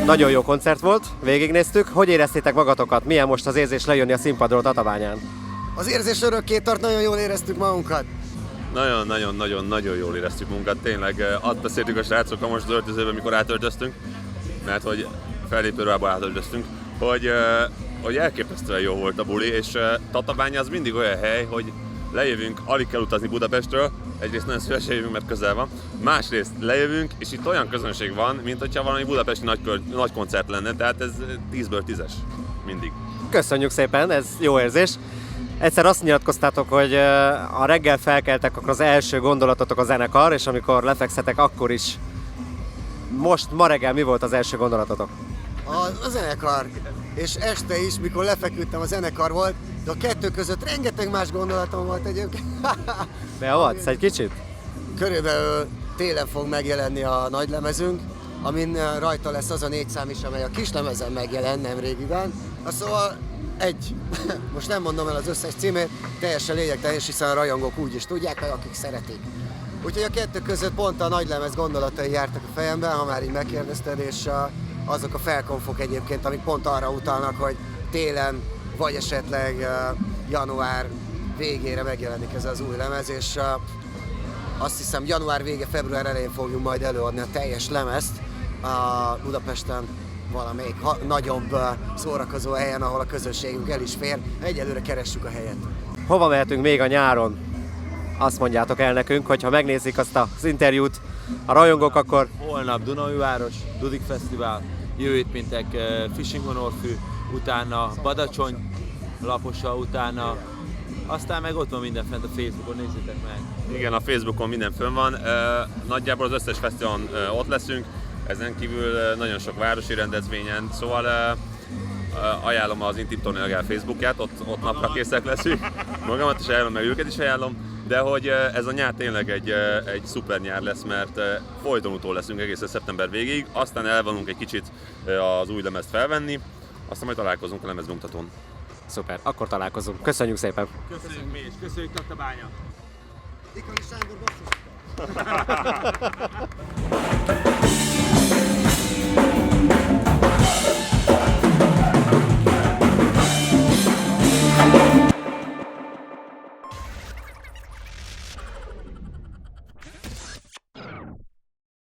Nagyon jó koncert volt, végignéztük. Hogy éreztétek magatokat? Milyen most az érzés lejönni a színpadról Tatabányán? Az érzés örökké tart, nagyon jól éreztük magunkat. Nagyon jól éreztük munkat, tényleg azt beszéltük a srácokkal most az öltözőben, amikor átöltöztünk, mert hogy fellépőruhába átöltöztünk, hogy elképesztően jó volt a buli, és Tatabánya az mindig olyan hely, hogy lejövünk, alig kell utazni Budapestről, egyrészt nagyon szívesen jövünk, mert közel van, másrészt lejövünk, és itt olyan közönség van, mint hogyha valami budapesti nagy koncert lenne, tehát ez 10-ből 10-es mindig. Köszönjük szépen, ez jó érzés. Egyszer azt nyilatkoztátok, hogy a reggel felkeltek, akkor az első gondolatotok a zenekar, és amikor lefekszetek, akkor is. Most, ma reggel mi volt az első gondolatotok? A zenekar, és este is, mikor lefeküdtem, a zenekar volt, de a kettő között rengeteg más gondolatom volt egyébként. Beavatsz egy kicsit? Körülbelül télen fog megjelenni a nagylemezünk, amin rajta lesz az a 4 szám is, amely a kislemezen megjelent nemrégiben. Szóval most nem mondom el az összes címét, teljesen lényegtelen, hiszen a rajongók úgy is tudják, meg akik szeretik. Úgyhogy a kettő között pont a nagylemez gondolatai jártak a fejemben, ha már így megkérdezted, és azok a felkonfok egyébként, amik pont arra utalnak, hogy télen, vagy esetleg január végére megjelenik ez az új lemez, és azt hiszem január vége, február elején fogjuk majd előadni a teljes lemezt a Budapesten valamelyik nagyobb szórakozó helyen, ahol a közönségünk el is fér. Egyelőre keressük a helyet. Hova mehetünk még a nyáron? Azt mondjátok el nekünk, hogy ha megnézik azt az interjút a rajongók, akkor... Holnap Dunaújváros, Dudik Fesztivál, jövő péntek Fishing on Orfű, utána Badacsony, Laposa, utána aztán meg ott van minden fent a Facebookon, nézzétek meg. Igen, a Facebookon minden fönn van, nagyjából az összes fesztiválon ott leszünk, ezen kívül nagyon sok városi rendezvényen, szóval ajánlom az Intip Torneo Facebookját, ott napra készek leszünk, magamat is ajánlom, meg őket is ajánlom, de hogy ez a nyár tényleg egy szuper nyár lesz, mert folytonútól leszünk egészen szeptember végéig, aztán elvonunk egy kicsit az új lemezt felvenni, aztán majd találkozunk a lemezbemutatón. Szuper, akkor találkozunk. Köszönjük szépen! Köszönjük mi is, köszönjük Tatabánya! Ikari Sándor basszus!